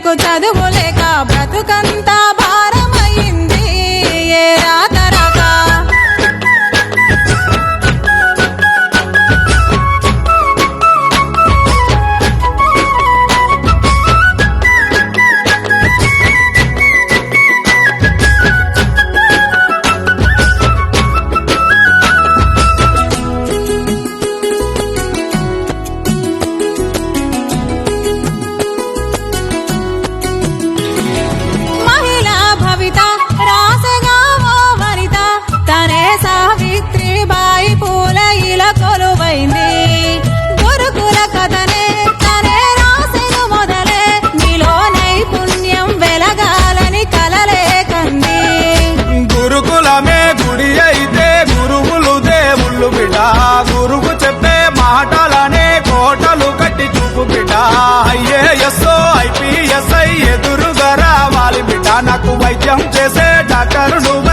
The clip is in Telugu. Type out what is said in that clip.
నీకు చదువు లేక బ్రతుకంతా భారమయ్యింది ఏ రాత రాక. గురుకుల కథనే తనే రాసెను మొదలే నీలో నైపుణ్యం వెలగాలని కలలే కంది. గురుకులమే గుడి అయితే గురువులు దేవుళ్ళు బిడ్డ గురువు చెప్పే మాటలనే కోటలు కట్టి చూపు బిడ్డ. ఐఏఎస్ ఐపీఎస్ఐ ఎదురుగా రావాలి బిడ్డ నాకు వైద్యం చేసే డాక్టర్ నువ్వు